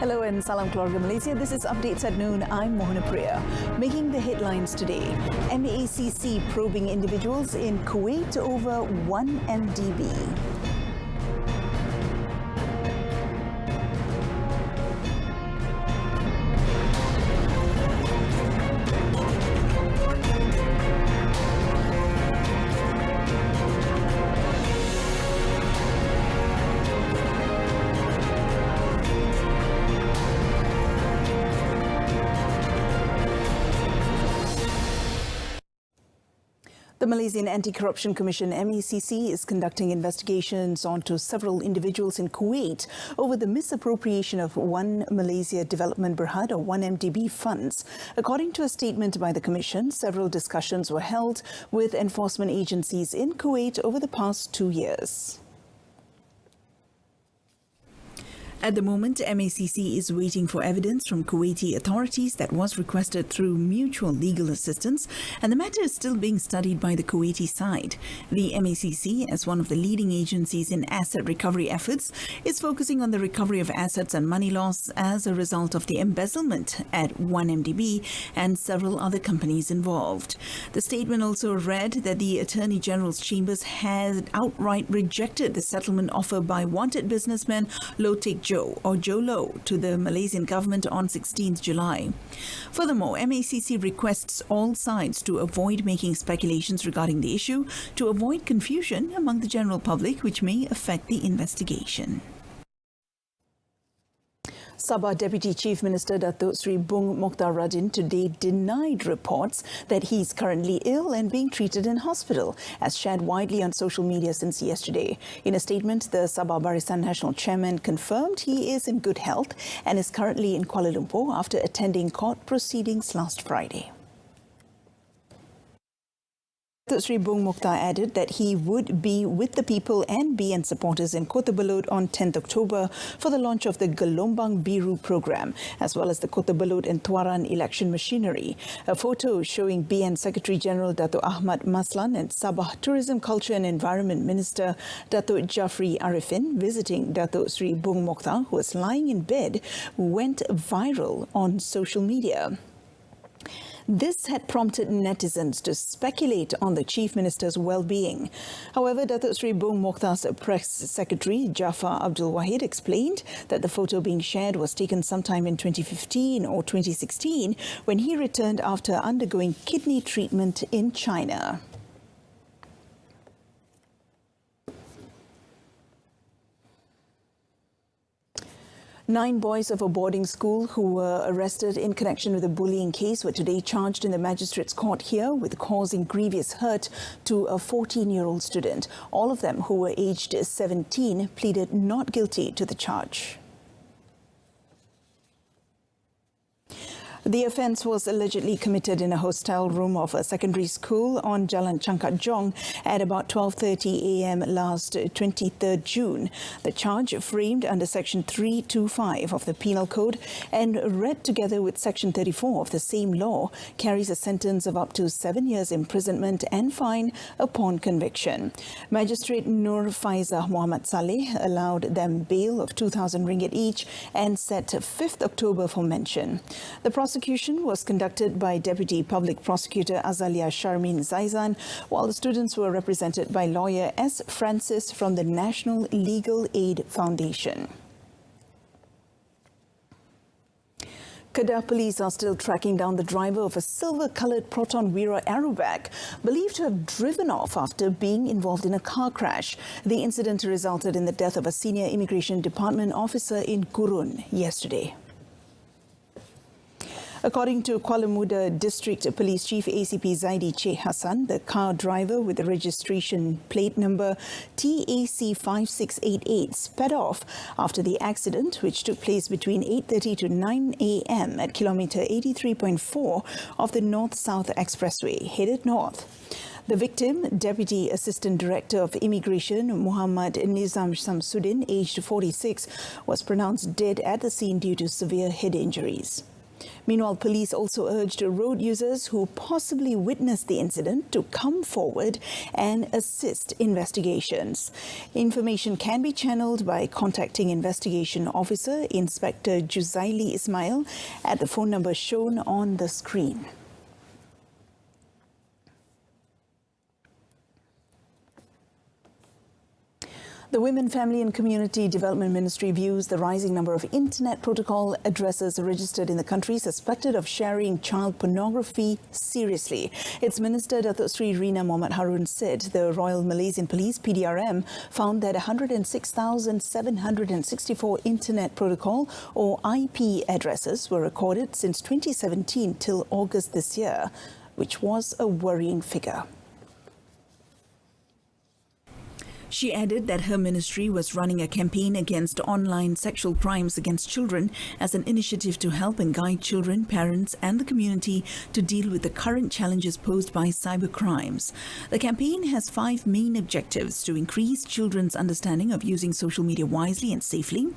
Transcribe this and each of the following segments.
Hello and salam keluarga Malaysia. This is Updates at Noon. I'm Mohana Priya. Making the headlines today, MACC probing individuals in Kuwait over 1 MDB. The Malaysian Anti-Corruption Commission MACC is conducting investigations onto several individuals in Kuwait over the misappropriation of One Malaysia Development Berhad or 1 MDB funds. According to a statement by the Commission, several discussions were held with enforcement agencies in Kuwait over the past 2 years. At the moment, MACC is waiting for evidence from Kuwaiti authorities that was requested through mutual legal assistance, and the matter is still being studied by the Kuwaiti side. The MACC, as one of the leading agencies in asset recovery efforts, is focusing on the recovery of assets and money loss as a result of the embezzlement at 1 MDB and several other companies involved. The statement also read that the Attorney General's chambers had outright rejected the settlement offer by wanted businessman Low Tek Joe Low to the Malaysian government on 16th July. Furthermore, MACC requests all sides to avoid making speculations regarding the issue to avoid confusion among the general public, which may affect the investigation. Sabah Deputy Chief Minister Datuk Seri Bung Mokhtar Radin today denied reports that he is currently ill and being treated in hospital, as shared widely on social media since yesterday. In a statement, the Sabah Barisan Nasional Chairman confirmed he is in good health and is currently in Kuala Lumpur after attending court proceedings last Friday. Datuk Seri Bung Mokhtar added that he would be with the people and BN supporters in Kota Belud on 10th October for the launch of the Gelombang Biru program, as well as the Kota Belud and Tuaran election machinery. A photo showing BN Secretary General Datuk Ahmad Maslan and Sabah Tourism, Culture and Environment Minister Datuk Jafri Arifin visiting Datuk Seri Bung Mokhtar, who was lying in bed, went viral on social media. This had prompted netizens to speculate on the Chief Minister's well-being. However, Datuk Seri Bung Mokhtar's press secretary, Jafar Abdul Wahid, explained that the photo being shared was taken sometime in 2015 or 2016 when he returned after undergoing kidney treatment in China. 9 boys of a boarding school who were arrested in connection with a bullying case were today charged in the magistrate's court here with causing grievous hurt to a 14-year-old student. All of them, who were aged 17, pleaded not guilty to the charge. The offence was allegedly committed in a hostel room of a secondary school on Jalan Changkat Jong at about 12:30 a.m. last 23rd June. The charge, framed under Section 325 of the Penal Code and read together with Section 34 of the same law, carries a sentence of up to 7 years imprisonment and fine upon conviction. Magistrate Nur Faizah Muhammad Saleh allowed them bail of 2,000 ringgit each and set 5th October for mention. The prosecution was conducted by Deputy Public Prosecutor Azalia Sharmin Zaizan, while the students were represented by lawyer S. Francis from the National Legal Aid Foundation. Kedah police are still tracking down the driver of a silver-coloured Proton Wira aerobag, believed to have driven off after being involved in a car crash. The incident resulted in the death of a senior immigration department officer in Gurun yesterday. According to Kuala Muda District Police Chief ACP Zaidi Che Hassan, the car driver with the registration plate number TAC 5688 sped off after the accident, which took place between 8:30 to 9 a.m. at kilometre 83.4 of the North-South Expressway, headed north. The victim, Deputy Assistant Director of Immigration Muhammad Nizam Samsudin, aged 46, was pronounced dead at the scene due to severe head injuries. Meanwhile, police also urged road users who possibly witnessed the incident to come forward and assist investigations. Information can be channeled by contacting Investigation Officer Inspector Juzaili Ismail at the phone number shown on the screen. The Women, Family and Community Development Ministry views the rising number of internet protocol addresses registered in the country suspected of sharing child pornography seriously. Its Minister Datuk Sri Rina Mohamad Harun said the Royal Malaysian Police PDRM found that 106,764 internet protocol or IP addresses were recorded since 2017 till August this year, which was a worrying figure. She added that her ministry was running a campaign against online sexual crimes against children as an initiative to help and guide children, parents and the community to deal with the current challenges posed by cyber crimes. The campaign has 5 main objectives: to increase children's understanding of using social media wisely and safely,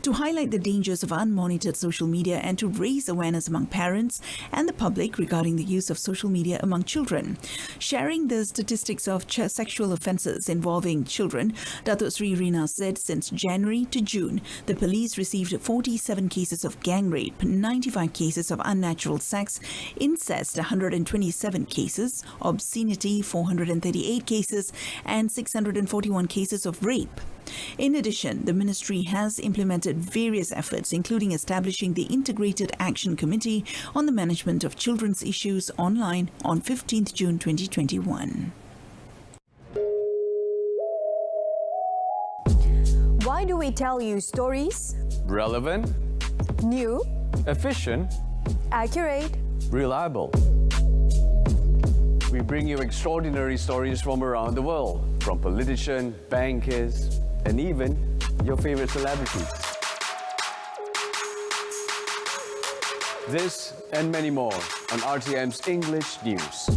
to highlight the dangers of unmonitored social media and to raise awareness among parents and the public regarding the use of social media among children. Sharing the statistics of sexual offences involving children, Datuk Sri Rina said since January to June, the police received 47 cases of gang rape, 95 cases of unnatural sex, incest 127 cases, obscenity 438 cases, and 641 cases of rape. In addition, the ministry has implemented various efforts, including establishing the Integrated Action Committee on the Management of Children's Issues online on 15th June 2021. Why do we tell you stories? Relevant, New, efficient, accurate. reliable. We bring you extraordinary stories from around the world, from politicians, bankers, and even your favorite celebrities. This and many more on RTM's English News.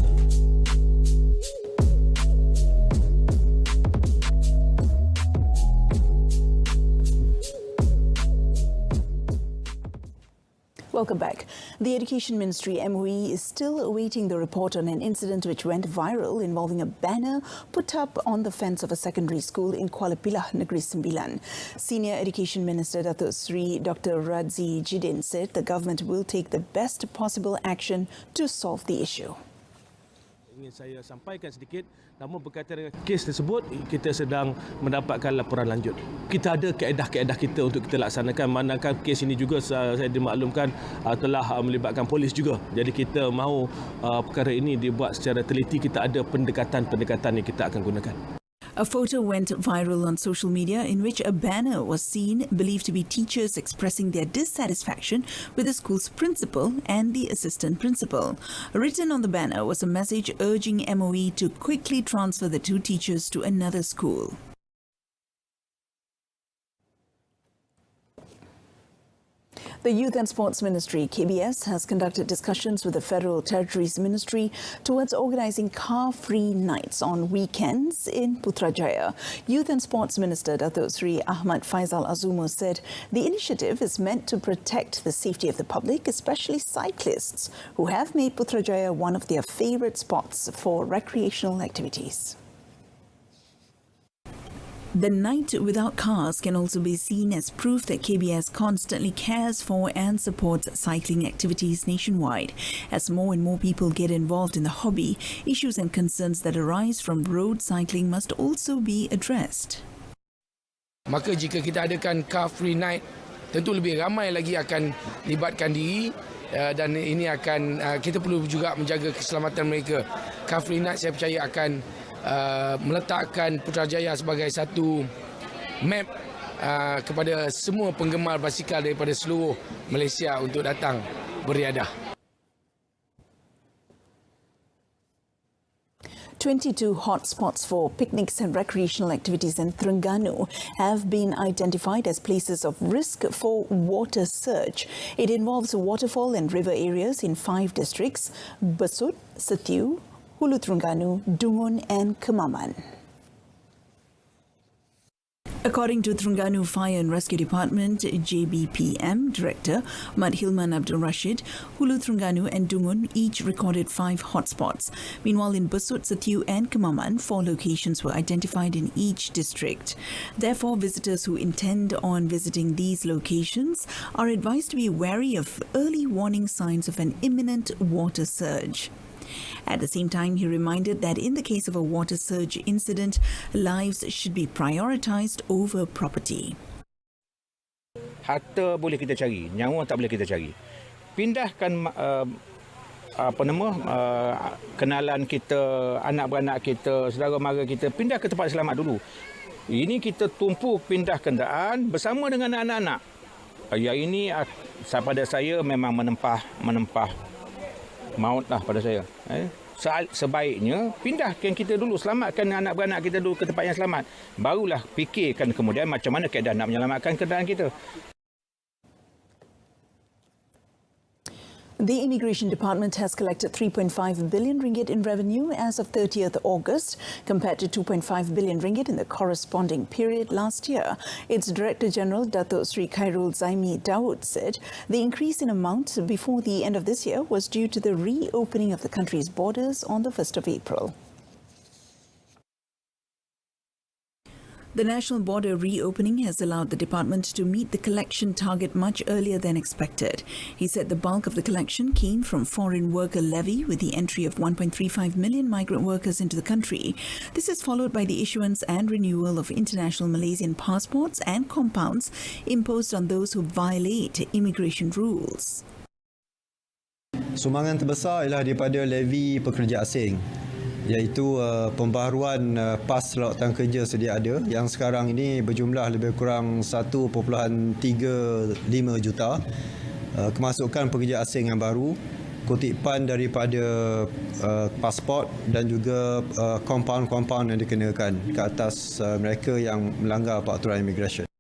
Welcome back. The Education Ministry MOE is still awaiting the report on an incident which went viral involving a banner put up on the fence of a secondary school in Kuala Pilah, Negeri Sembilan. Senior Education Minister Datuk Sri Dr. Radzi Jidin said the government will take the best possible action to solve the issue. Ingin saya sampaikan sedikit, namun berkaitan dengan kes tersebut, kita sedang mendapatkan laporan lanjut. Kita ada kaedah-kaedah kita untuk kita laksanakan, manakala kes ini juga saya dimaklumkan telah melibatkan polis juga. Jadi kita mahu perkara ini dibuat secara teliti, kita ada pendekatan-pendekatan yang kita akan gunakan. A photo went viral on social media in which a banner was seen believed to be teachers expressing their dissatisfaction with the school's principal and the assistant principal. Written on the banner was a message urging MOE to quickly transfer the 2 teachers to another school. The Youth and Sports Ministry, KBS, has conducted discussions with the Federal Territories Ministry towards organising car-free nights on weekends in Putrajaya. Youth and Sports Minister Datuk Sri Ahmad Faizal Azumo said the initiative is meant to protect the safety of the public, especially cyclists, who have made Putrajaya one of their favourite spots for recreational activities. The night without cars can also be seen as proof that KBS constantly cares for and supports cycling activities nationwide. As more and more people get involved in the hobby, issues and concerns that arise from road cycling must also be addressed. Maka jika kita adakan car free night, tentu lebih ramai lagi akan libatkan diri dan ini akan kita perlu juga menjaga keselamatan mereka. Car free night saya percaya akan meletakkan Putrajaya sebagai satu map kepada semua penggemar basikal daripada seluruh Malaysia untuk datang beriadah. 22 hotspots for picnics and recreational activities in Terengganu have been identified as places of risk for water surge. It involves waterfall and river areas in 5 districts: Besut, Setiu, Hulu Terengganu, Dungun and Kemaman. According to Terengganu Fire and Rescue Department JBPM Director Mat Hilman Abdul Rashid, Hulu Terengganu and Dungun each recorded 5 hotspots. Meanwhile, in Besut, Setiu and Kemaman, 4 locations were identified in each district. Therefore, visitors who intend on visiting these locations are advised to be wary of early warning signs of an imminent water surge. At the same time, he reminded that in the case of a water surge incident, lives should be prioritized over property. Harta boleh kita cari, nyawa tak boleh kita cari. Pindahkan kenalan kita, anak-beranak kita, saudara mara kita, pindah ke tempat selamat dulu. Ini kita tumpu pindah kenderaan bersama dengan anak-anak. Yang ini pada saya memang menempah maut lah pada saya. Sebaiknya pindahkan kita dulu, selamatkan anak-beranak kita dulu ke tempat yang selamat. Barulah fikirkan kemudian macam mana keadaan nak menyelamatkan kenderaan kita. The Immigration Department has collected 3.5 billion ringgit in revenue as of 30th August, compared to 2.5 billion ringgit in the corresponding period last year. Its Director General, Datuk Sri Khairul Zaimi Daud, said the increase in amount before the end of this year was due to the reopening of the country's borders on the 1st of April. The national border reopening has allowed the department to meet the collection target much earlier than expected. He said the bulk of the collection came from foreign worker levy, with the entry of 1.35 million migrant workers into the country. This is followed by the issuance and renewal of international Malaysian passports and compounds imposed on those who violate immigration rules. Sumbangan terbesar ialah daripada levy pekerja asing, iaitu pembaharuan PAS lawatan kerja sedia ada yang sekarang ini berjumlah lebih kurang 1.35 juta, kemasukan pekerja asing yang baru, kutipan daripada pasport dan juga kompaun-kompaun yang dikenakan ke atas mereka yang melanggar peraturan imigresen.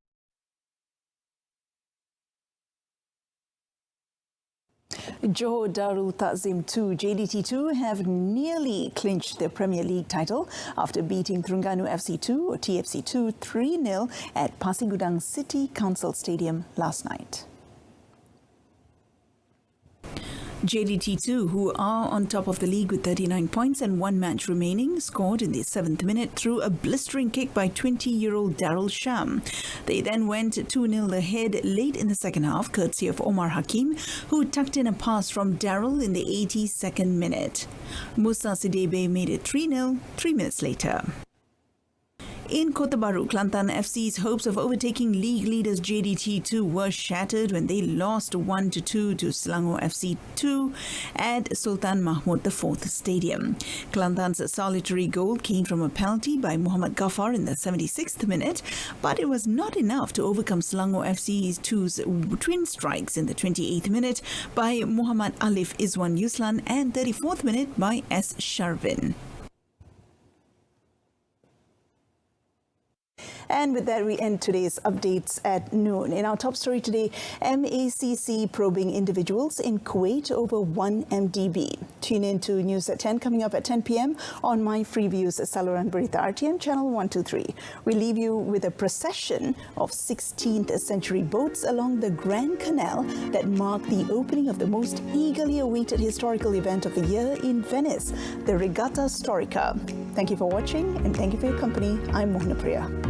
Johor Darul Takzim 2 JDT2 have nearly clinched their Premier League title after beating Terengganu FC2 or TFC2 3-0 at Pasir Gudang City Council Stadium last night. JDT2, who are on top of the league with 39 points and 1 match remaining, scored in the 7th minute through a blistering kick by 20-year-old Darul Sham. They then went 2-0 ahead late in the second half, courtesy of Omar Hakim, who tucked in a pass from Darul in the 82nd minute. Musa Sidebe made it 3-0 3 minutes later. In Kota Baru, Kelantan FC's hopes of overtaking league leaders JDT2 were shattered when they lost 1-2 to Selangor FC2 at Sultan Mahmud IV Stadium. Kelantan's solitary goal came from a penalty by Muhammad Ghaffar in the 76th minute, but it was not enough to overcome Selangor FC2's twin strikes in the 28th minute by Muhammad Alif Izwan Yuslan and 34th minute by S. Sharvin. And with that, we end today's updates at noon. In our top story today, MACC probing individuals in Kuwait over 1 MDB. Tune in to News at 10 coming up at 10 p.m. on my Freeview's saluran Berita RTM channel 123. We leave you with a procession of 16th century boats along the Grand Canal that mark the opening of the most eagerly awaited historical event of the year in Venice, the Regatta Storica. Thank you for watching and thank you for your company. I'm Mohana Priya.